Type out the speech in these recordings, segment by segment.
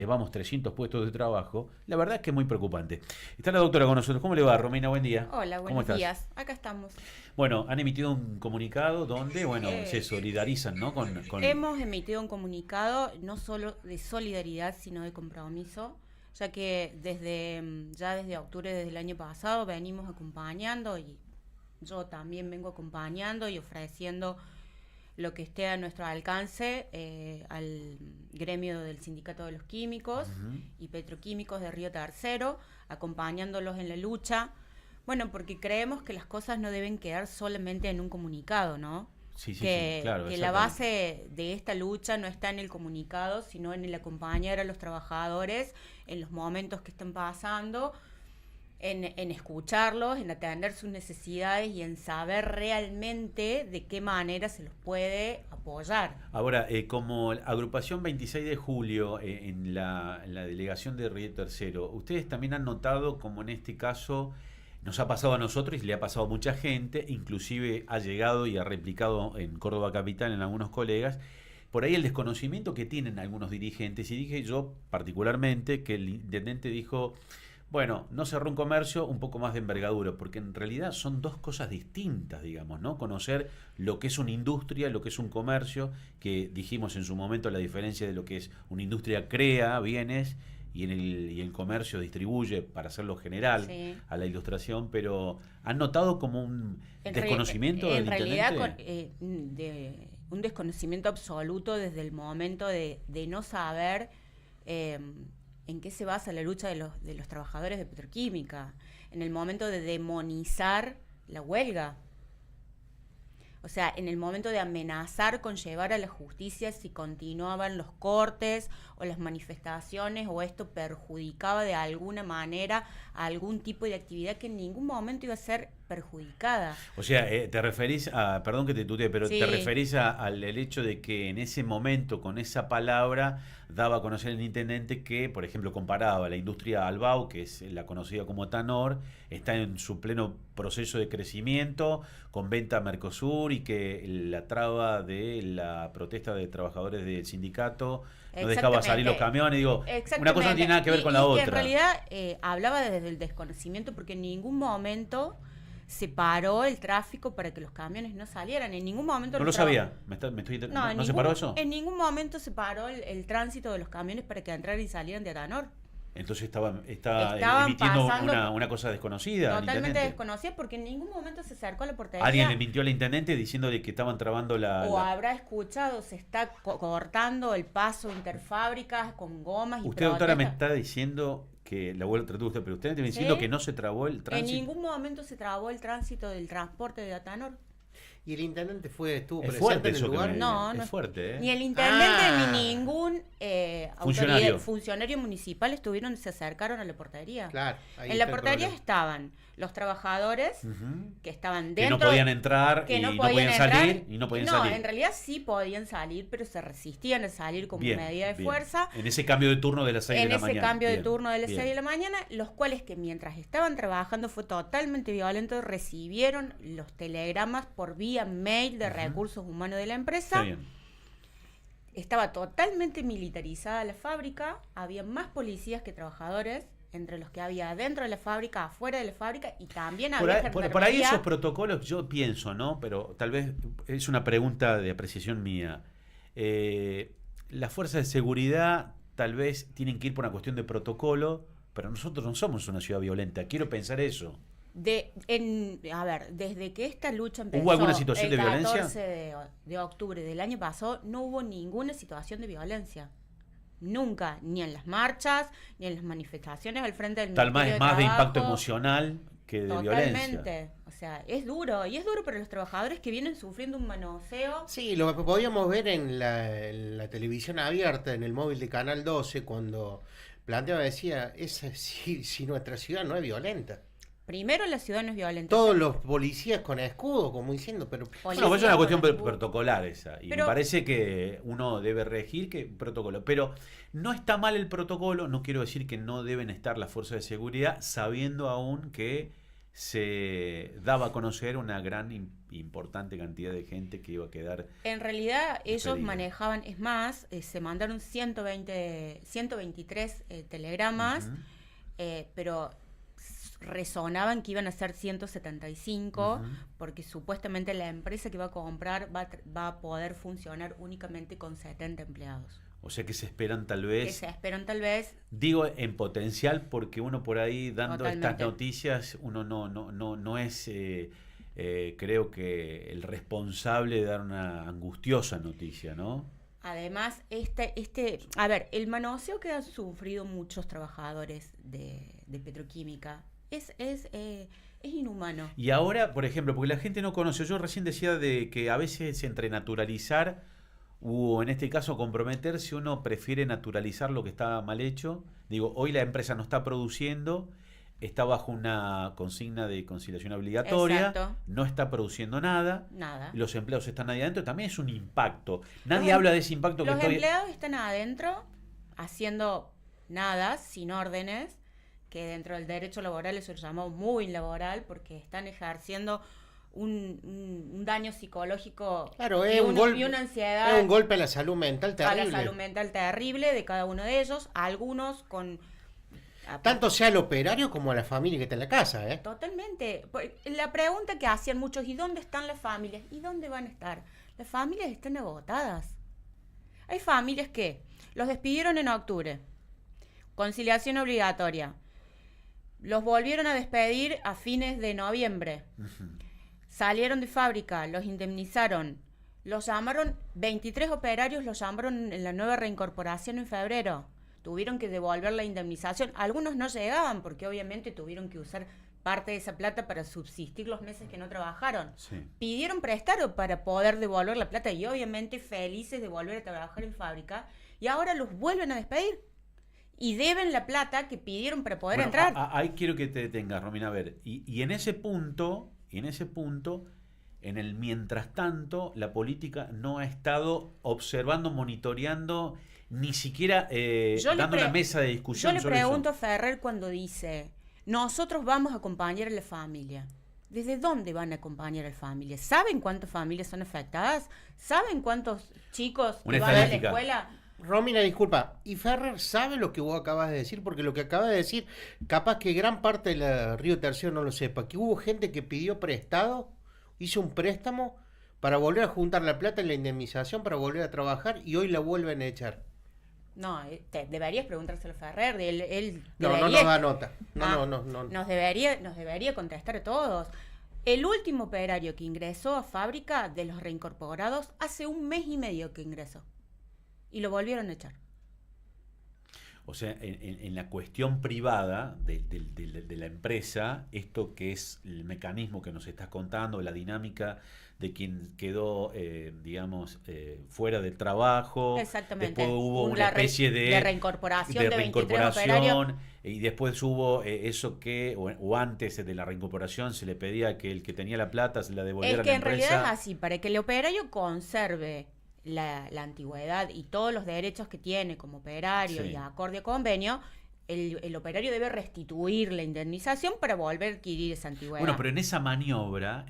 llevamos 300 puestos de trabajo, la verdad es que es muy preocupante. Está la doctora con nosotros. ¿Cómo le va, Romina? Buen día. Hola, ¿Cómo buenos estás? días. Acá estamos. Bueno, han emitido un comunicado donde, bueno, se Eh, solidarizan, ¿no? Con... Hemos emitido un comunicado no solo de solidaridad, sino de compromiso, ya que desde octubre, desde el año pasado, venimos acompañando y yo también vengo acompañando y ofreciendo lo que esté a nuestro alcance al gremio del Sindicato de los Químicos Ujú. y Petroquímicos de Río Tercero, acompañándolos en la lucha. Bueno, porque creemos que las cosas no deben quedar solamente en un comunicado, ¿no? Sí, sí, sí, Que, claro, que la exactamente. base de esta lucha no está en el comunicado, sino en el acompañar a los trabajadores en los momentos que están pasando, en escucharlos, en atender sus necesidades y en saber realmente de qué manera se los puede apoyar. Ahora, como agrupación 26 de julio en la delegación de Río Tercero, ¿ustedes también han notado como en este caso nos ha pasado a nosotros y le ha pasado a mucha gente, inclusive ha llegado y ha replicado en Córdoba Capital en algunos colegas, por ahí el desconocimiento que tienen algunos dirigentes? Y dije yo particularmente que el intendente dijo, bueno, no cerró un comercio, un poco más de envergadura, porque en realidad son dos cosas distintas, digamos, ¿no? Conocer lo que es una industria, lo que es un comercio, que dijimos en su momento la diferencia de lo que es una industria crea bienes y el comercio distribuye, para hacerlo general, Sí. a la ilustración, pero ¿han notado como un desconocimiento del En realidad, intendente? de un desconocimiento absoluto desde el momento de no saber eh, en qué se basa la lucha de los trabajadores de petroquímica, en el momento de demonizar la huelga. O sea, en el momento de amenazar con llevar a la justicia si continuaban los cortes o las manifestaciones o esto perjudicaba de alguna manera a algún tipo de actividad que en ningún momento iba a ser perjudicada. O sea, te referís a, perdón que te tutee, pero te Sí, referís al el hecho de que en ese momento, con esa palabra, daba a conocer el intendente que, por ejemplo, comparaba la industria Albau, que es la conocida como Tanor, está en su pleno proceso de crecimiento, con venta a Mercosur, y que la traba de la protesta de trabajadores del sindicato no dejaba salir los exactamente. camiones. Digo, una cosa no tiene Exactamente. nada que ver con la Y que en otra. realidad hablaba desde el desconocimiento porque en ningún momento se paró el tráfico para que los camiones no salieran. En ningún momento No los lo trabajadores. sabía. No, ¿No se paró eso? en ningún momento se paró el tránsito de los camiones para que entraran y salieran de Atanor. Entonces estaba Estaban emitiendo pasando una cosa desconocida al totalmente intendente. desconocidas porque en ningún momento se acercó a la Alguien le portería mintió al intendente diciéndole que estaban trabando o habrá escuchado, se está cortando el paso interfábricas con gomas y Usted, doctora, me protestas. está diciendo que la vuelta traduce usted, pero usted me está diciendo que ¿Sí? no se trabó el En tránsito. ningún momento se trabó el tránsito del transporte de Atanor. ¿Y el intendente estuvo Es presente fuerte en el eso que lugar? me... No, no. Es fuerte, Ni ¿eh? el intendente Ah, ni ningún Funcionario. funcionario municipal se acercaron a la portería. claro, ahí En la está el portería problema. estaban los trabajadores Ujú. que estaban Que no dentro, podían entrar que y no no podían podían entrar. salir y no podían No, salir. en realidad sí podían salir, pero se resistían a salir como Bien, medida de bien. fuerza. En ese cambio de turno de las 6 de En la ese mañana. cambio de Bien, turno de las bien. 6 de la mañana, los cuales que mientras estaban trabajando fue totalmente violento, recibieron los telegramas por vía mail de recursos humanos de la Está empresa. bien. Estaba totalmente militarizada la fábrica, había más policías que trabajadores, entre los que había dentro de la fábrica, afuera de la fábrica, y también Por había ahí, por ahí gendarmería. esos protocolos, yo pienso, ¿no? Pero tal vez es una pregunta de apreciación mía. Las fuerzas de seguridad tal vez tienen que ir por una cuestión de protocolo, pero nosotros no somos una ciudad violenta. Quiero pensar eso. A ver, desde que esta lucha empezó ¿Hubo alguna situación el de violencia? 14 de octubre del año pasado, no hubo ninguna situación de violencia. Nunca, ni en las marchas, ni en las manifestaciones al frente del Tal más Ministerio es más de impacto Trabajo. emocional que de Totalmente. violencia. O sea, es duro. Y es duro para los trabajadores que vienen sufriendo un manoseo. Sí, lo que podíamos ver en la televisión abierta, en el móvil de Canal 12, cuando planteaba, decía, si nuestra ciudad no es violenta. Primero, la ciudad no es violenta. Todos los policías con escudo, como diciendo, pero Bueno, pues es una cuestión Policía, protocolar esa. Y Pero- me parece que uno debe regir que protocolo. Pero no está mal el protocolo, no quiero decir que no deben estar las fuerzas de seguridad, sabiendo aún que se daba a conocer una gran importante cantidad de gente que iba a quedar. En realidad ellos despedida. manejaban, es más, se mandaron 123 telegramas, Ujú. pero resonaban que iban a ser 175, Ujú. porque supuestamente la empresa que va a comprar va a poder funcionar únicamente con 70 empleados. O sea que se esperan tal Que vez, se esperan tal vez, digo en potencial, porque uno por ahí dando estas Totalmente. noticias, uno no es, creo que el responsable de dar una angustiosa noticia, ¿no? además, a ver, el manoseo que han sufrido muchos trabajadores de petroquímica es inhumano. Y ahora, por ejemplo, porque la gente no conoce, yo recién decía de que a veces entre naturalizar o en este caso comprometerse, uno prefiere naturalizar lo que está mal hecho. Digo, hoy la empresa no está produciendo, está bajo una consigna de conciliación obligatoria, Exacto. no está produciendo nada, Nada. los empleados están ahí adentro, también es un impacto. Nadie Los em- habla de ese impacto que Los estoy... empleados están adentro haciendo nada, sin órdenes, que dentro del derecho laboral eso se llamó muy laboral, porque están ejerciendo un daño psicológico Claro, y, es un golpe, y una ansiedad es un golpe a la salud mental a terrible. la salud mental terrible de cada uno de ellos, algunos con... Tanto sea al operario como a la familia que está en la casa, ¿eh? Totalmente. La pregunta que hacían muchos, ¿y dónde están las familias? ¿Y dónde van a estar? Las familias están agotadas. Hay familias que los despidieron en octubre, conciliación obligatoria, los volvieron a despedir a fines de noviembre, salieron de fábrica, los indemnizaron, los llamaron, 23 operarios los llamaron en la nueva reincorporación en febrero, tuvieron que devolver la indemnización, algunos no llegaban porque obviamente tuvieron que usar parte de esa plata para subsistir los meses que no trabajaron. Sí. Pidieron prestado para poder devolver la plata y obviamente felices de volver a trabajar en fábrica y ahora los vuelven a despedir y deben la plata que pidieron para poder Bueno, entrar. ahí quiero que te detengas, Romina. A ver, y en ese punto, en el mientras tanto, la política no ha estado observando, monitoreando, ni siquiera Yo le dando pre- una mesa de discusión Yo le sobre pregunto eso. a Ferrer cuando dice, nosotros vamos a acompañar a la familia. ¿Desde dónde van a acompañar a la familia? ¿Saben cuántas familias son afectadas? ¿Saben cuántos chicos Una que van a la estadística. escuela? Romina, disculpa, ¿y Ferrer sabe lo que vos acabas de decir? Porque lo que acabas de decir, capaz que gran parte de la Río Tercero no lo sepa, que hubo gente que pidió prestado, hizo un préstamo para volver a juntar la plata en la indemnización, para volver a trabajar y hoy la vuelven a echar. No, deberías preguntárselo a Ferrer. Él No, no debería- nos da nota. No, Ah, no. Nos debería contestar a todos. El último operario que ingresó a fábrica de los reincorporados hace 1 mes y medio que ingresó. Y lo volvieron a echar. O sea, en la cuestión privada de la empresa, esto que es el mecanismo que nos estás contando, la dinámica de quien quedó, digamos, fuera del trabajo. Exactamente. Después hubo una La especie de reincorporación de 23 operarios. y después hubo eso que, o antes de la reincorporación, se le pedía que el que tenía la plata se la devolviera Es a que la en empresa. realidad es así, para que el operario conserve la antigüedad y todos los derechos que tiene como operario Sí. y acorde a convenio, el operario debe restituir la indemnización para volver a adquirir esa antigüedad. Bueno, pero en esa maniobra,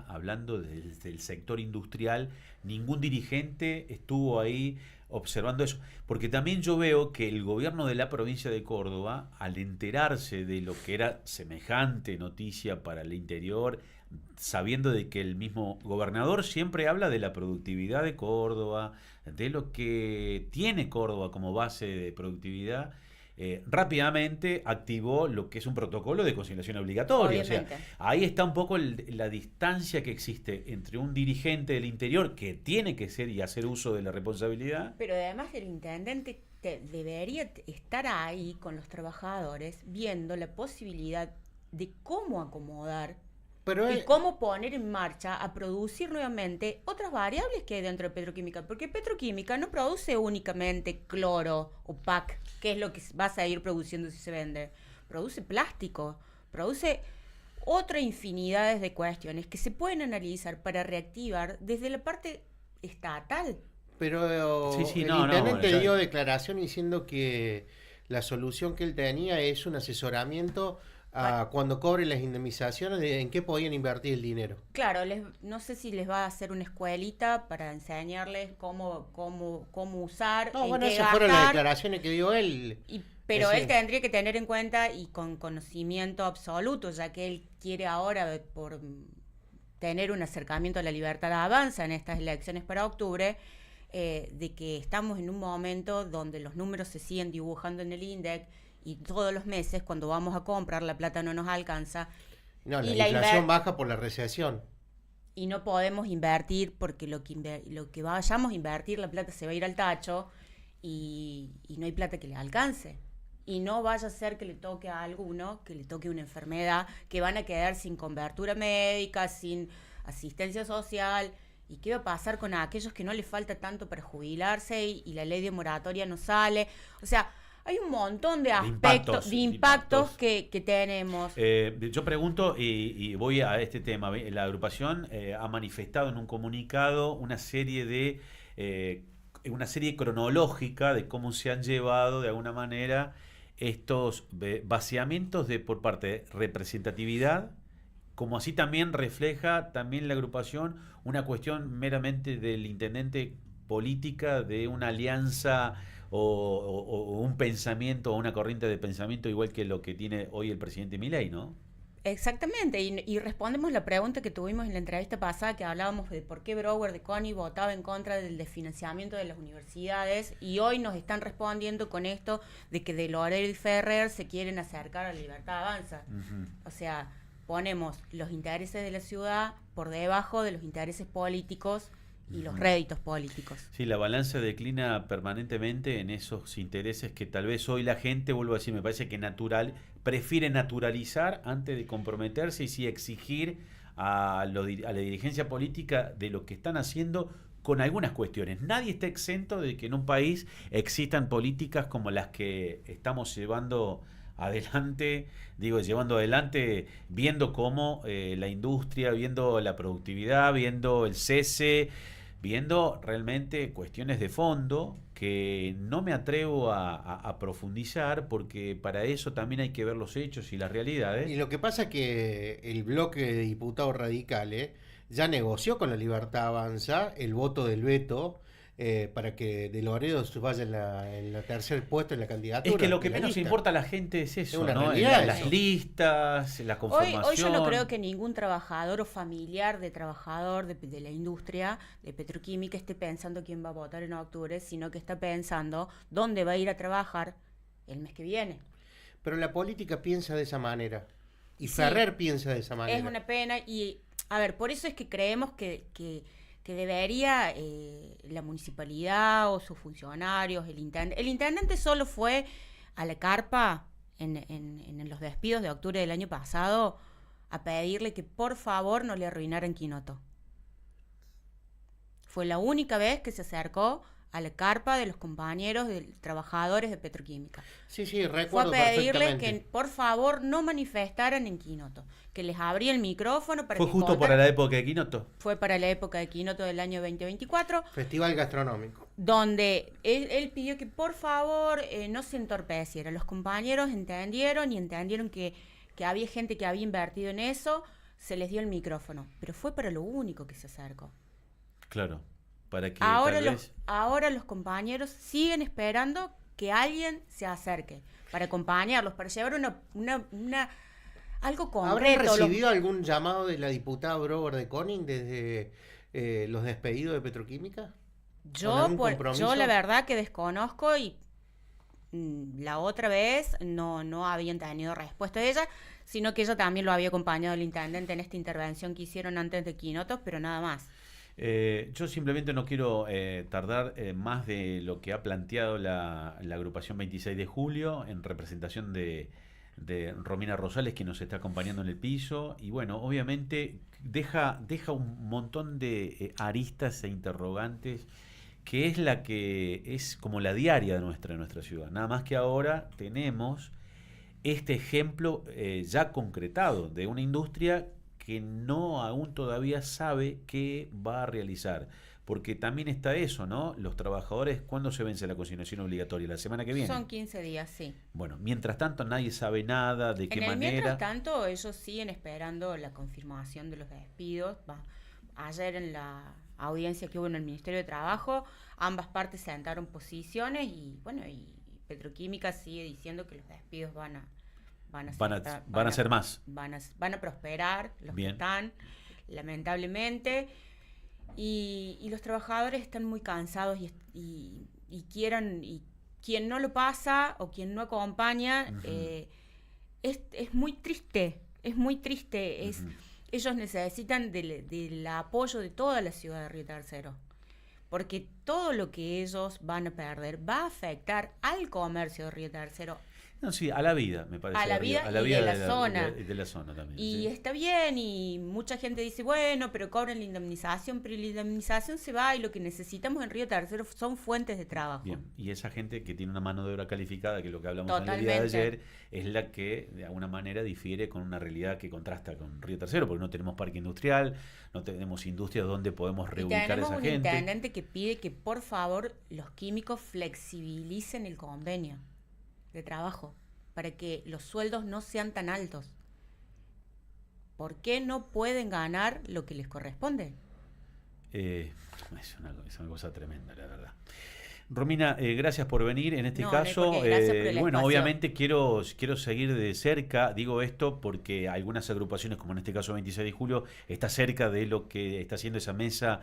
hablando del sector industrial, ningún dirigente estuvo ahí observando eso. Porque también yo veo que el gobierno de la provincia de Córdoba, al enterarse de lo que era semejante noticia para el interior, sabiendo de que el mismo gobernador siempre habla de la productividad de Córdoba, de lo que tiene Córdoba como base de productividad, rápidamente activó lo que es un protocolo de conciliación obligatoria. O sea, Obviamente. ahí está un poco la distancia que existe entre un dirigente del interior que tiene que ser y hacer uso de la responsabilidad. Pero además el intendente debería estar ahí con los trabajadores viendo la posibilidad de cómo acomodar Pero y cómo poner en marcha a producir nuevamente otras variables que hay dentro de petroquímica, porque petroquímica no produce únicamente cloro o PAC, que es lo que vas a ir produciendo si se vende, produce plástico, produce otra infinidades de cuestiones que se pueden analizar para reactivar desde la parte estatal. Pero Sí, el no, intendente ya- dio declaración diciendo que la solución que él tenía es un asesoramiento a cuando cobren las indemnizaciones, en qué podían invertir el dinero. Claro, no sé si les va a hacer una escuelita para enseñarles cómo usar, No, en bueno, qué esas fueron las gastar. declaraciones que dio él. Pero él Ese- tendría que tener en cuenta y con conocimiento absoluto, ya que él quiere ahora, por tener un acercamiento a la libertad avanza en estas elecciones para octubre, de que estamos en un momento donde los números se siguen dibujando en el INDEC y todos los meses cuando vamos a comprar la plata no nos alcanza No, la y la inflación baja por la recesión. y no podemos invertir porque lo que vayamos a invertir la plata se va a ir al tacho y no hay plata que le alcance. Y no vaya a ser que le toque a alguno, que le toque una enfermedad, que van a quedar sin cobertura médica, sin asistencia social. ¿Y qué va a pasar con aquellos que no les falta tanto para jubilarse y la ley de moratoria no sale? O sea, hay un montón de aspectos, de impactos que tenemos. Yo pregunto y voy a este tema. La agrupación ha manifestado en un comunicado una serie cronológica de cómo se han llevado de alguna manera estos vaciamientos por parte de representatividad, como así también refleja también la agrupación una cuestión meramente del intendente política, de una alianza o un pensamiento o una corriente de pensamiento igual que lo que tiene hoy el presidente Milei, ¿no? Exactamente, y respondemos la pregunta que tuvimos en la entrevista pasada, que hablábamos de por qué Brouwer de Connie votaba en contra del desfinanciamiento de las universidades, y hoy nos están respondiendo con esto de que de Loredo y Ferrer se quieren acercar a la Libertad Avanza. O sea, ponemos los intereses de la ciudad por debajo de los intereses políticos y los réditos políticos. Sí, la balanza declina permanentemente en esos intereses que tal vez hoy la gente, vuelvo a decir, me parece que prefiere naturalizar antes de comprometerse y sí exigir a la dirigencia política de lo que están haciendo con algunas cuestiones. Nadie está exento de que en un país existan políticas como las que estamos llevando adelante, viendo cómo la industria, viendo la productividad, viendo el cese, viendo realmente cuestiones de fondo que no me atrevo a profundizar porque para eso también hay que ver los hechos y las realidades. Y lo que pasa es que el bloque de diputados radicales ya negoció con la Libertad Avanza el voto del veto para que De Loredo vaya en la tercer puesto en la candidatura. Es que lo que en la menos lista. importa a la gente es eso, Es una ¿no? realidad Las eso. listas, la conformación. Hoy yo no creo que ningún trabajador o familiar de trabajador de la industria de petroquímica esté pensando quién va a votar en octubre, sino que está pensando dónde va a ir a trabajar el mes que viene. Pero la política piensa de esa manera. Y Sí, Ferrer piensa de esa manera. es una pena y, a ver, por eso es que creemos que debería la municipalidad o sus funcionarios, el intendente solo fue a la carpa en los despidos de octubre del año pasado a pedirle que por favor no le arruinaran Quinoto. Fue la única vez que se acercó a la carpa de los compañeros de trabajadores de petroquímica. Sí, sí, Fue a recuerdo pedirles perfectamente. que por favor no manifestaran en Quinoto, que les abría el micrófono para Fue que justo para contaran. la época de Quinoto. Fue para la época de Quinoto del año 2024, Festival gastronómico. donde él pidió que por favor no se entorpeciera. Los compañeros entendieron que había gente que había invertido en eso, se les dio el micrófono, pero fue para lo único que se acercó. Claro, para que Ahora tal vez... ahora los compañeros siguen esperando que alguien se acerque para acompañarlos, para llevar algo ¿Habrán concreto. recibido algún llamado de la diputada Brouwer de Koning desde los despedidos de Petroquímica? ¿Con algún compromiso? Yo la verdad que desconozco y la otra vez no habían tenido respuesta de ella, sino que ella también lo había acompañado el intendente en esta intervención que hicieron antes de Quinotos, pero nada más. Yo simplemente no quiero tardar más de lo que ha planteado la agrupación 26 de julio en representación de Romina Rosales, que nos está acompañando en el piso. Y bueno, obviamente deja un montón de aristas e interrogantes, que es la que es como la diaria de nuestra ciudad. Nada más que ahora tenemos este ejemplo ya concretado de una industria que no aún todavía sabe qué va a realizar. porque también está eso, ¿no? Los trabajadores, ¿cuándo se vence la consignación obligatoria? ¿La semana que viene? Son 15 días, sí. Bueno, mientras tanto nadie sabe nada, de qué manera. Mientras tanto, ellos siguen esperando la confirmación de los despidos. Ayer en la audiencia que hubo en el Ministerio de Trabajo, ambas partes sentaron posiciones y bueno, y Petroquímica sigue diciendo que los despidos van a ser más. Van a prosperar los Bien. que están, lamentablemente. Y los trabajadores están muy cansados y quien no lo pasa o quien no acompaña, es muy triste, ellos necesitan del apoyo de toda la ciudad de Río Tercero, porque todo lo que ellos van a perder va a afectar al comercio de Río Tercero. No, sí, a la vida, me parece. A la vida y de la zona. De la zona también. Y sí. está bien, y mucha gente dice, bueno, pero cobran la indemnización, pero la indemnización se va y lo que necesitamos en Río Tercero son fuentes de trabajo. Bien, y esa gente que tiene una mano de obra calificada, que es lo que hablamos en el Totalmente. día de ayer, es la que de alguna manera difiere con una realidad que contrasta con Río Tercero, porque no tenemos parque industrial, no tenemos industrias donde podemos Y reubicar a tenemos esa un gente. intendente que pide que por favor los químicos flexibilicen el convenio de trabajo para que los sueldos no sean tan altos. ¿Por qué no pueden ganar lo que les corresponde? Es una cosa tremenda, la verdad. Romina, gracias por venir. En este caso, no hay por qué. Gracias por el bueno, espacio. obviamente quiero seguir de cerca, digo esto porque algunas agrupaciones, como en este caso 26 de julio, está cerca de lo que está haciendo esa mesa,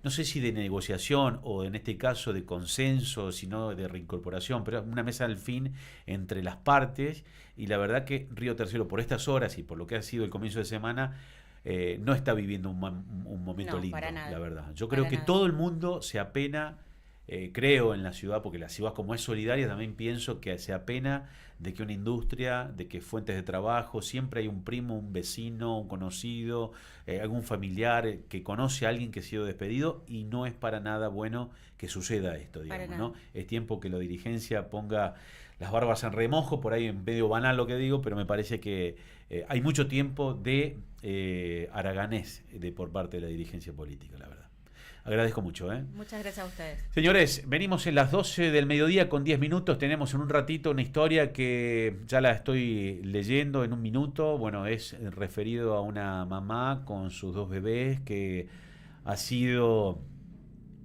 no sé si de negociación o en este caso de consenso, sino de reincorporación, pero una mesa al fin entre las partes, y la verdad que Río Tercero por estas horas y por lo que ha sido el comienzo de semana, no está viviendo un momento lindo, para nada. la verdad. Yo creo Para que nada. todo el mundo se apena, creo en la ciudad, porque la ciudad como es solidaria, también pienso que se apena de que una industria, de que fuentes de trabajo, siempre hay un primo, un vecino, un conocido, algún familiar que conoce a alguien que ha sido despedido, y no es para nada bueno que suceda esto, digamos, ¿no? Es tiempo que la dirigencia ponga las barbas en remojo, por ahí en medio banal lo que digo, pero me parece que hay mucho tiempo de haraganés por parte de la dirigencia política, la verdad. Agradezco mucho. Muchas gracias a ustedes. Señores, venimos en las 12 del mediodía con 10 minutos. Tenemos en un ratito una historia que ya la estoy leyendo en un minuto. Bueno, es referido a una mamá con sus 2 bebés que ha sido